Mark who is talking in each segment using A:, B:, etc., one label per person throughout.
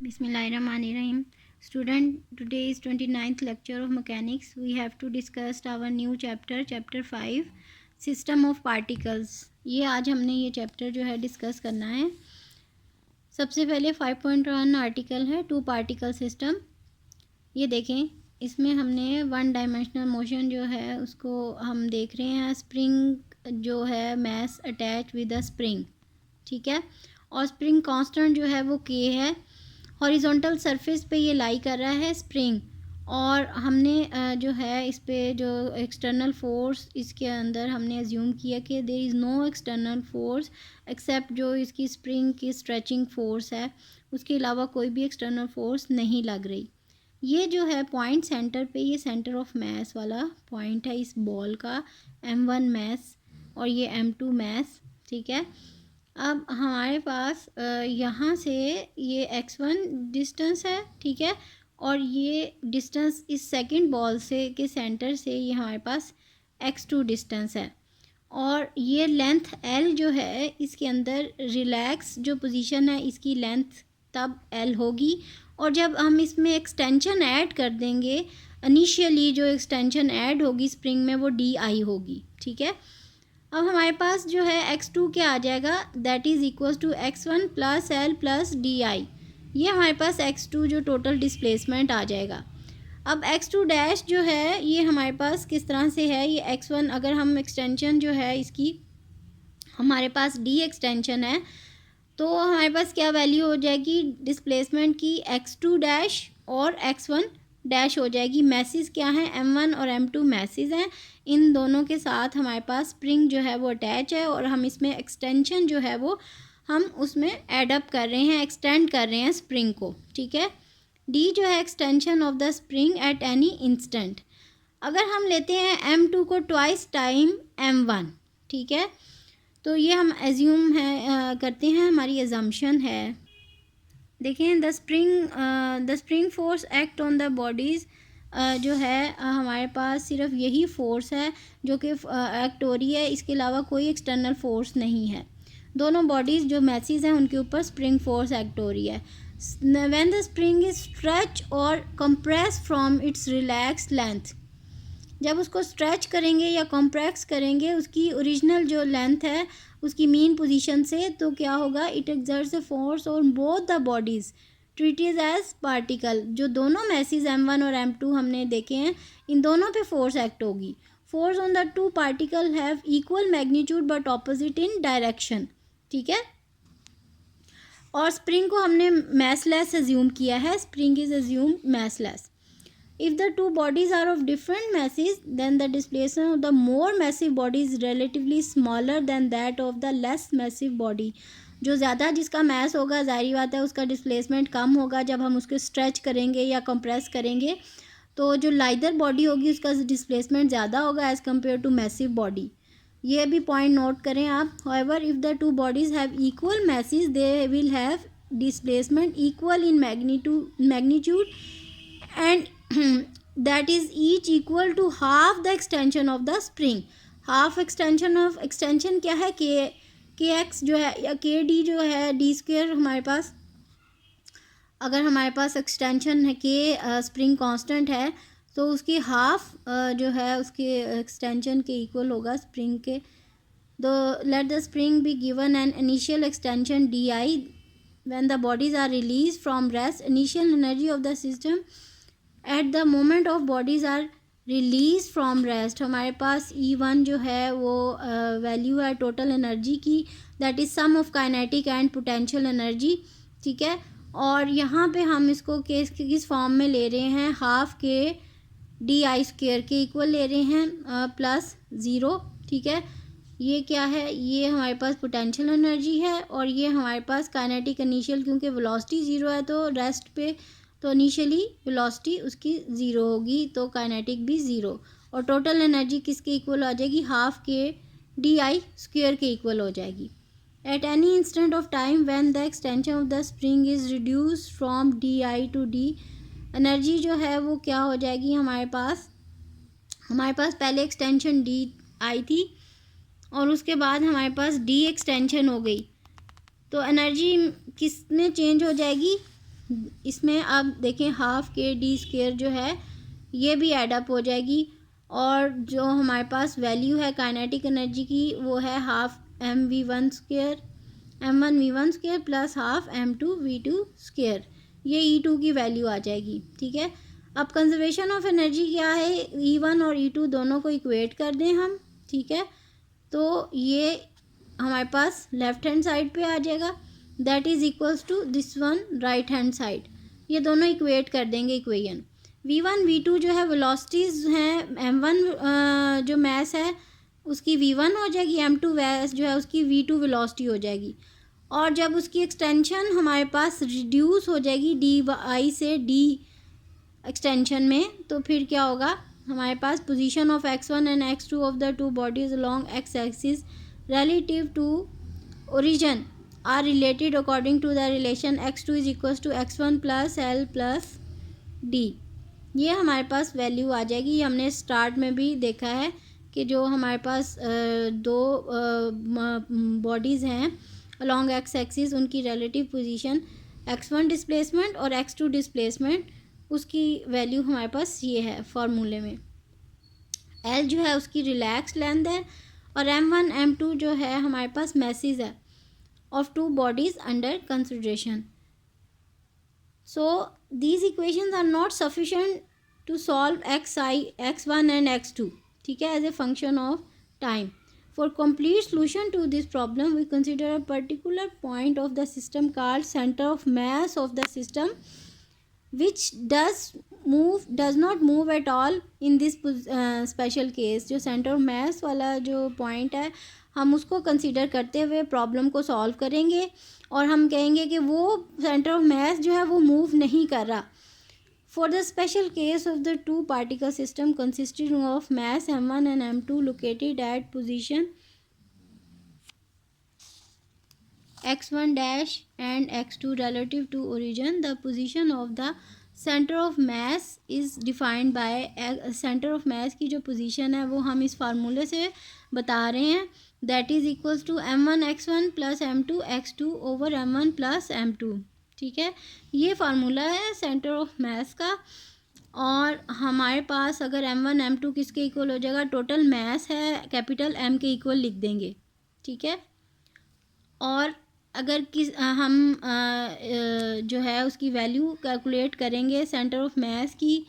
A: Bismillahirrahmanirrahim. Student, today is 29th lecture of mechanics. We have to discuss our new chapter 5 system of particles. ये आज हमने ये chapter जो है discuss करना है. सबसे पहले 5.1 आर्टिकल है टू पार्टिकल सिस्टम. ये देखें, इसमें हमने वन डायमेंशनल मोशन जो है उसको हम देख रहे हैं. स्प्रिंग जो है mass attach with a spring, ठीक है, और स्प्रिंग कांस्टेंट जो है वो के है. हॉरिजॉन्टल सरफेस पे ये लाई कर रहा है स्प्रिंग, और हमने जो है इस पे जो एक्सटर्नल फोर्स इसके अंदर हमने अज्यूम किया कि there is no external force except जो इसकी स्प्रिंग की स्ट्रेचिंग फोर्स है, उसके अलावा कोई भी एक्सटर्नल फोर्स नहीं लग रही. ये जो है पॉइंट सेंटर पे, ये सेंटर ऑफ मैस वाला पॉइंट है इस बॉल का, M1 मैस और ये M2 मैस, ठीक है. अब हमारे पास यहाँ से ये x1 डिस्टेंस है, ठीक है, और ये डिस्टेंस इस सेकंड बॉल से के सेंटर से ये हमारे पास x2 डिस्टेंस है, और ये लेंथ L जो है इसके अंदर रिलैक्स जो पोजीशन है इसकी लेंथ तब L होगी. और जब हम इसमें एक्सटेंशन ऐड कर देंगे, इनिशियली जो एक्सटेंशन ऐड होगी स्प्रिंग में वो DI होगी, ठीक है. अब हमारे पास जो है x2 क्या आ जाएगा, that is equals to x1 plus L plus DI. ये हमारे पास x2 जो टोटल डिस्प्लेसमेंट आ जाएगा. अब x2 डैश जो है ये हमारे पास किस तरह से है, ये x1 अगर हम एक्सटेंशन जो है इसकी हमारे पास D एक्सटेंशन है तो हमारे पास क्या वैल्यू हो जाएगी डिस्प्लेसमेंट की, x2 डैश और x1 डैश हो जाएगी. मैसेज क्या है, M1 और M2 मैसेज हैं. इन दोनों के साथ हमारे पास स्प्रिंग जो है वो अटैच है, और हम इसमें एक्सटेंशन जो है वो हम उसमें एडअप कर रहे हैं, एक्सटेंड कर रहे हैं स्प्रिंग को, ठीक है. D जो है extension of the spring at any instant. अगर हम लेते हैं M2 को ट्वाइस टाइम M1, ठीक है, तो ये हम एज्यूम है करते हैं, हमारी एजम्पशन है. देखें, the spring force act on the bodies जो है हमारे पास सिर्फ यही फोर्स है जो कि एक्ट हो रही है, इसके अलावा कोई एक्सटर्नल फोर्स नहीं है. दोनों बॉडीज़ जो मैसेज हैं उनके ऊपर स्प्रिंग फोर्स एक्ट हो रही है. When the spring is stretch और compress from its relax length, जब उसको स्ट्रेच करेंगे या कंप्रेस करेंगे उसकी ओरिजिनल जो लेंथ है उसकी मीन पोजीशन से, तो क्या होगा, it exerts a force on both the bodies treated as particle. जो दोनों मैसेज M1 और M2 हमने देखे हैं, इन दोनों पे फोर्स एक्ट होगी. Force on the two particle have equal magnitude but opposite in direction, ठीक है. और स्प्रिंग को हमने मैसलेस अज्यूम किया है, spring is assume massless. If the two bodies are of different masses, then the displacement of the more massive body is relatively smaller than that of the less massive body. जो ज़्यादा जिसका mess होगा ज़ाहिर बात है उसका displacement कम होगा. जब हम उसको स्ट्रेच करेंगे या कंप्रेस करेंगे तो जो लाइटर बॉडी होगी उसका डिस्प्लेसमेंट ज़्यादा होगा as compare to massive body. ये भी पॉइंट नोट करें आप. However, if the two bodies have equal masses, they will have displacement equal in magnitude and that is each equal to half the extension of the spring. Half extension of extension क्या है, के x जो है या के D जो है, D square हमारे पास, अगर हमारे पास एक्सटेंशन है के स्प्रिंग कांस्टेंट है तो उसकी हाफ जो है उसके एक्सटेंशन के इक्वल होगा स्प्रिंग के. Let the spring be given an initial extension DI. When the bodies are release from rest, initial energy of the system at the moment of bodies are release from rest, हमारे पास E1 जो है वो value है total energy की, that is sum of kinetic and potential energy, ठीक है. और यहाँ पे हम इसको किस फॉर्म में ले रहे हैं, हाफ के DI स्क्वेयर के इक्वल ले रहे हैं प्लस 0, ठीक है. ये क्या है, ये हमारे पास पोटेंशियल एनर्जी है, और ये हमारे पास काइनेटिक इनिशियल, क्योंकि वेलोसिटी 0 है तो रेस्ट पे तो इनिशियली वेलोसिटी उसकी 0 होगी, तो काइनेटिक भी 0, और टोटल एनर्जी किसके इक्वल हो जाएगी, हाफ के DI स्क्वेयर के इक्वल हो जाएगी. At any instant of time when the extension of the spring is reduce from DI to D, energy जो है वो क्या हो जाएगी, हमारे पास पहले एक्सटेंशन DI थी और उसके बाद हमारे पास D एक्सटेंशन हो गई, तो एनर्जी किस में चेंज हो जाएगी, इसमें अब देखें हाफ के डी स्क्वायर जो है ये भी एडअप हो जाएगी, और जो हमारे पास वैल्यू है काइनेटिक एनर्जी की वो है half m1v1 square plus half m2v2 square, ये E2 की वैल्यू आ जाएगी। ठीक है, अब कंजर्वेशन ऑफ एनर्जी क्या है, E1 और E2 दोनों को इक्वेट कर दें हम। ठीक है, तो ये हमारे पास लेफ्ट हैंड साइड पे आ जाएगा, that is equals to this one right hand side, ये दोनों इक्वेट कर देंगे इक्वेशन। V1 V2 जो है वेलोसिटीज़ हैं, M1 जो मास है उसकी V1 हो जाएगी, M2 मास जो है उसकी V2 वेलोसिटी हो जाएगी, और जब उसकी एक्सटेंशन हमारे पास रिड्यूस हो जाएगी dy से d एक्सटेंशन में, तो फिर क्या होगा, हमारे पास position of x1 and x2 of the two bodies along x axis relative to origin are related according to the relation x2 is equals to x1 plus L plus D। ये हमारे पास value आ जाएगी। ये हमने start में भी देखा है कि जो हमारे पास दो बॉडीज़ हैं अलॉन्ग एक्स एक्सिस, उनकी रिलेटिव पोजीशन x1 डिस्प्लेसमेंट और x2 डिस्प्लेसमेंट, उसकी वैल्यू हमारे पास ये है फार्मूले में। L जो है उसकी रिलैक्स लेंथ है, और M1 M2 जो है हमारे पास मैसेज है of two bodies under consideration. So these equations are not sufficient to solve x1 and x2, ठीक है, as a function of time. For complete solution to this problem we consider a particular point of the system called centre of mass of the system which does not move at all in this special case। जो centre of मास वाला जो point है हम उसको consider करते हुए problem को solve करेंगे, और हम कहेंगे कि वो सेंटर ऑफ मास जो है वो मूव नहीं कर रहा। For the special case of the to particle system consisting of mass m1 and m2 located at position x1 dash and x2 relative to origin, the position of the center of mass is defined by center of mass की जो position है वो हम इस फार्मूले से बता रहे हैं, that is equals to m1 x1 plus m2 x2 over m1 plus m2। ठीक है, ये फार्मूला है सेंटर ऑफ मास का, और हमारे पास अगर m1 m2 किसके इक्वल हो जाएगा, टोटल मास है कैपिटल M के इक्वल लिख देंगे। ठीक है, और अगर हम जो है उसकी वैल्यू कैलकुलेट करेंगे सेंटर ऑफ मास की,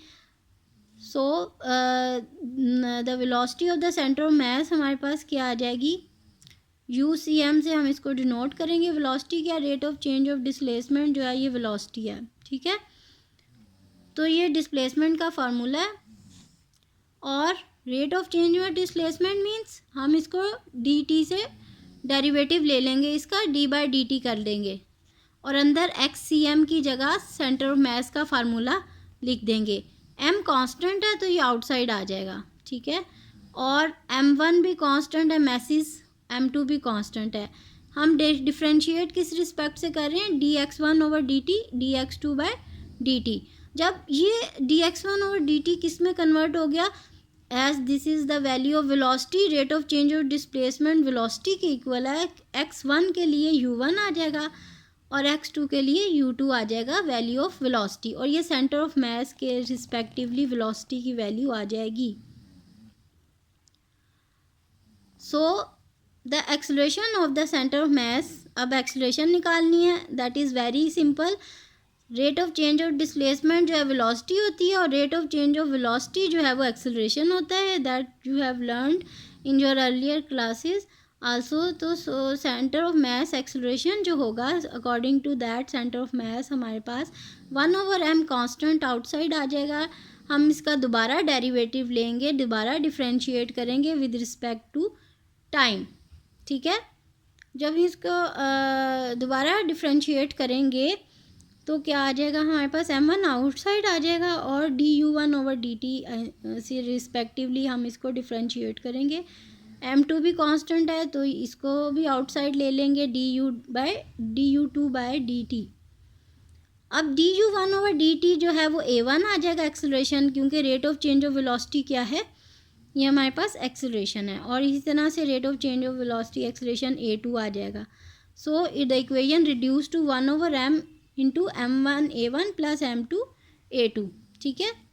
A: so the velocity of the centre of मास हमारे पास क्या आ जाएगी, UCM से हम इसको डिनोट करेंगे। वेलोसिटी क्या, rate of change of displacement जो है ये वेलोसिटी है। ठीक है, तो ये डिस्प्लेसमेंट का फार्मूला है, और rate of change of displacement means हम इसको dt से डेरिवेटिव ले लेंगे, इसका d/dt कर देंगे, और अंदर xcm की जगह सेंटर ऑफ मास का फार्मूला लिख देंगे। m कांस्टेंट है तो ये आउटसाइड आ जाएगा। ठीक है, और m1 भी कांस्टेंट है, मैसेज m2 भी कांस्टेंट है। हम डिफ्रेंशिएट किस रिस्पेक्ट से कर रहे हैं, dx1 ओवर dt dx2/dt। जब ये dx1 ओवर dt किस में कन्वर्ट हो गया, as this is the value of velocity, rate of change of displacement velocity के इक्वल है, x1 के लिए u1 आ जाएगा और x2 के लिए u2 आ जाएगा वैल्यू ऑफ वेलोसिटी, और ये सेंटर ऑफ मास के रिस्पेक्टिवली वेलोसिटी की वैल्यू आ जाएगी। So the acceleration of the centre of mass, अब एक्सेलरेशन निकालनी है, that is very simple. Rate of change of displacement जो है वेलोसिटी होती है, और rate of change of velocity जो है वो एक्सेलरेशन होता है, that you have learned in your earlier classes also. तो सेंटर ऑफ मास एक्सेलरेशन जो होगा according to that centre of मास हमारे पास 1/m कांस्टेंट आउटसाइड आ जाएगा। हम इसका दोबारा डेरिवेटिव लेंगे, दोबारा डिफ्रेंशिएट करेंगे विद रिस्पेक्ट टू टाइम। ठीक है, जब इसको दोबारा डिफ्रेंशिएट करेंगे तो क्या आ जाएगा, हमारे पास m1 आउटसाइड आ जाएगा, और du1 ओवर dt से रिस्पेक्टिवली हम इसको डिफ्रेंशिएट करेंगे। m2 भी कांस्टेंट है तो इसको भी आउटसाइड ले लेंगे, du2/dt। अब du1 ओवर dt जो है वो a1 आ जाएगा एक्सेलरेशन, क्योंकि rate of change of velocity क्या है, ये हमारे पास एक्सेलरेशन है, और इसी तरह से rate of change of velocity acceleration a2 आ जाएगा। So the equation reduce to 1/m into M1 A1 plus M2 A2, ठीक है।